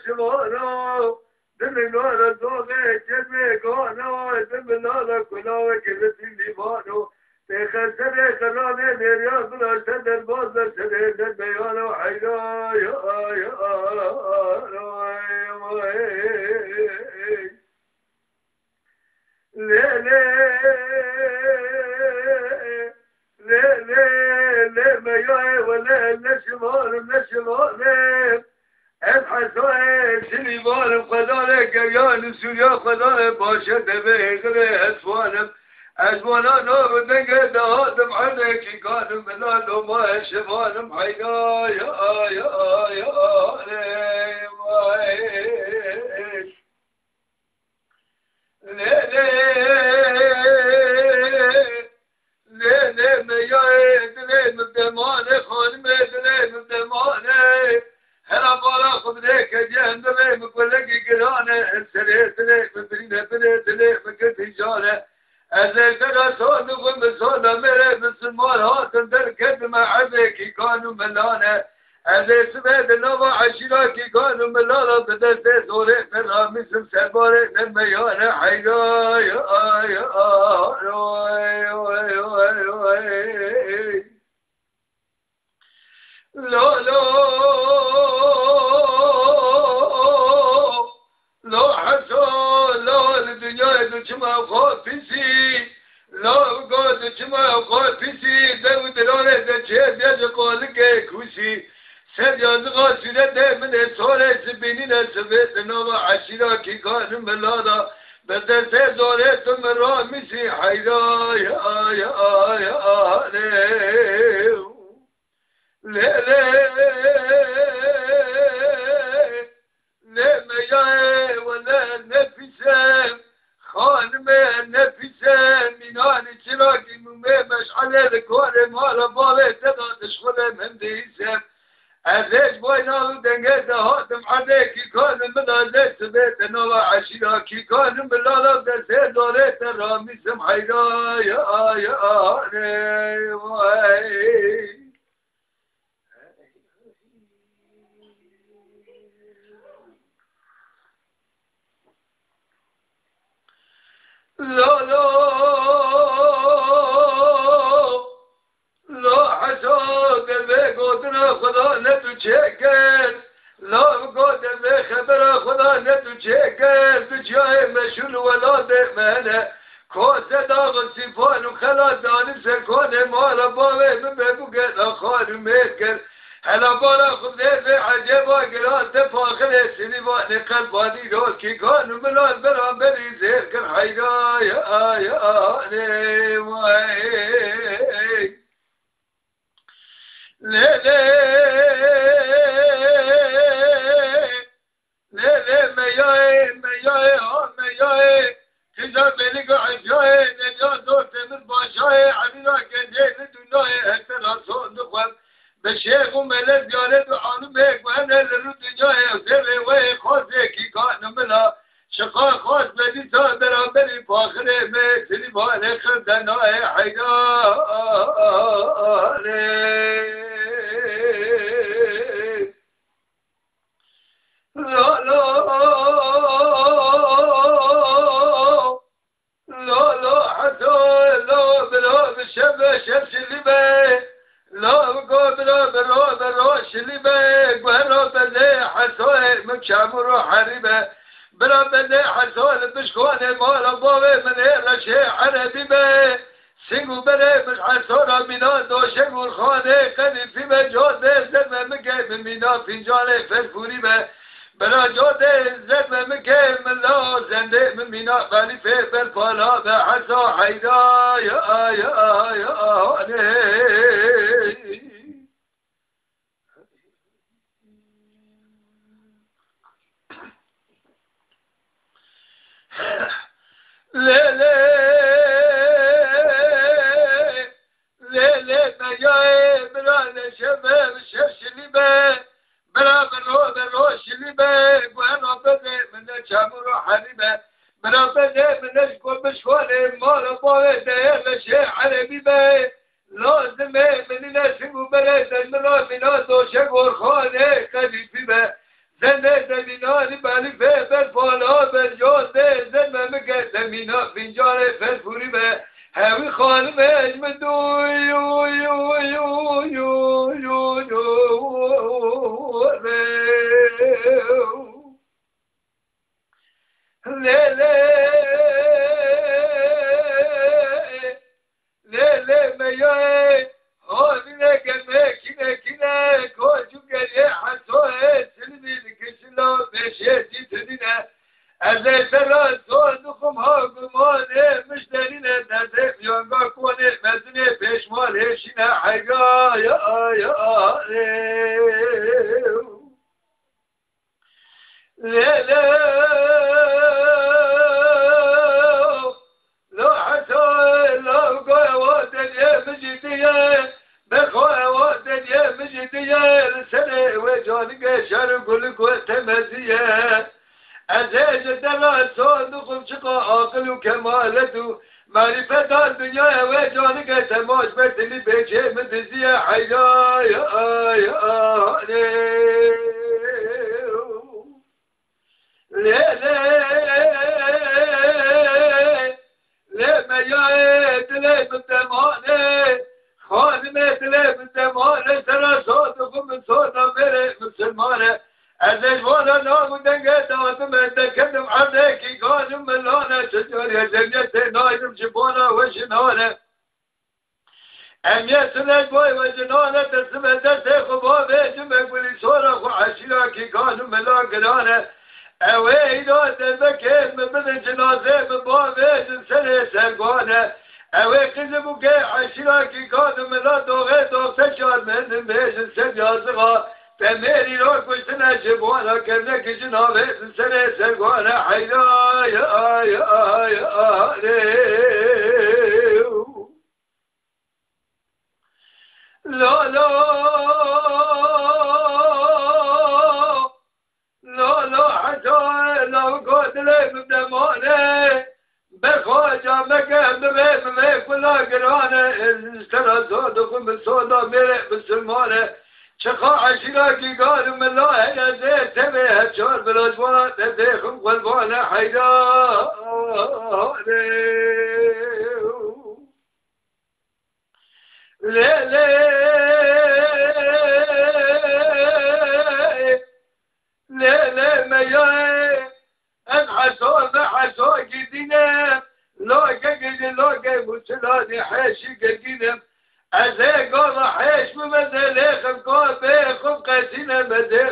Şivano, Dengbêj Xenî, Dengbêj kulağı kesin divano. Tekesere kanane meriyan bıraksa derbazlar seneler beyano hayra ya ya le le le le le meya ve le şivanım Ebhasoy Şivano kadar gevyan Suriye kadar başa deve esvanım أزوانا نور دنگه دهاتم عليكي كانوا ملالو ما شفانم حيا يا يا يا لي لي مياي دلي مدمانه خانمه دلي مدمانه هلا بالا خبرك جهنمه مقولكي قرانه السلي مبرينه دلي مكتجانه أزيدنا صادق بصادة مرة بسمار هاتن در كدمة عبكي كانوا ملانا أزيد سبيد النوع عشيراكي كانوا ملانا بدست زوري فرها مسلم سباري نميانا حيلا يا يا لا لا لا حسن لا الدنيا دشما خافسي لا قاد دشما خافسي دو دلالة دشة دج قالك كوسي سر يازقا سيرة من سورة سبينين سبت نوع عشيرة كي كان ملادا بدرس زورة مرا مسي حيرا يا يا يا لا لا مياه ولا نفسه خانمه نفسه مینان چراغی مومه مشعله دکاره مالا باله تدا تشخله من دیسم ازش باینالو دنگه دهاتم عده کی کانم ملاله سبت نوا عشیرا کی کانم ملالا دسته داره ترامیسم حیرا یا یا وای لا لا لا حساد به قدر خدا نتو چکر لا قدر به خبر خدا نتو چکر تو جای مشون ولاد منه کاسه داغ سیفان و خلا دانی سکانه مالا باوه ببو گدا خانو میکر هلا بالا خودت عجبا گرات فاخر سلیمان قلبانی رو کی کانو ملال برام بری زیر کن حیدا یا یا وای له میای ها میای تجا بلی که عجای نجات دوست من باشای عمینا کنجه دنیای احتراسون دخوام به شیخ و ملت بیارد و آنو بیک و هنه لرو دنیای ازیل وی خواسته کی کانو ملا شقا خواست بدی تا برابری پاخره میتنی بانه خردنای حیداره لا لا لا لا حتى لا بلا بشبه شمس اللي بيه لا قابلا برا شلي بيه برا بلي حتى مكشامر وحريبه برا بلي حتى بشكوان مالا بابه من هلا شيء عربي بيه سنگو بره مش حسارا مینا داشت گلخانه قلیفی به جاده زد مگه مینا فنجان فرفوری به برا جاده زد مگه ملا زنده مینا قلیفه برپالا به حسا حیدا یا یا یا له له له مجاي برا شباب ششلي مكامر حريبة مرابده منش كل مشوالي مال باوده لشي عربي به لازمه من نسب وبلد المرابنا دوشه غرخانه خليفي به زنده زمینانی بلی فیبر فالا برجاده زنده مگه زمینا فینجاره فرفوری به همی خانم اجم دو یو یو یو یو یو یو لیلی میای آدینه گمه کینه کینه کجو گریه حسوه سلمی دکشلا بشیتی تدینه از سرا زور دخم ها گمانه مشترینه نزه بیانگا کنه مزنه پیشمال هشینه حیگا یا یا لیلی لا حسوه لا قوات اليه مجديه بخواه وادنيا مجدية لسنة وجانك شارك لك وتمزية أزيج دلال صادق شقا عاقل وكمالته معرفة الدنيا وجانك تماش بسلي بيجي مدزية حيا يا يا ليه ما يايد ليه بالدمانه خانمه دل بالدمانه سر صادق من صادق بره مسلمانه از اجوانا نام دنگه دادم دکندم عرده کی گانم ملانه چجوری زمیت نایدم شبانا و شنانه امیت سنت بای و جنانه دستم دست خوبابه جمع بلی سورا خو عشیرا کی گانم ملا گرانه اوه اینا دلبکه مبن جنازه مبابه جنسل سرگانه اوه قزمو که عشیرا کی گانم ملا دوغه دوغه شاد من بیشن سر یازغا تمیری را کشتن شبانا کرنه که جنابه جنسل سرگانه حیلا یا یا یا لا لا لا لا حتى لو قاتل بدمانه بخواجه مگه به کلا گرانه استرا صادق بالصودا میره بسلمانه چخا عشیرا کی گار ملاه یزه تبه چار بلاجوان تدخم قلبانه حیدا لا مياه حسو جدينا لاقي مسلاني حاشي قدينا أزاي قال حاش بمدى ليخم قال بيخم قاسينا مدى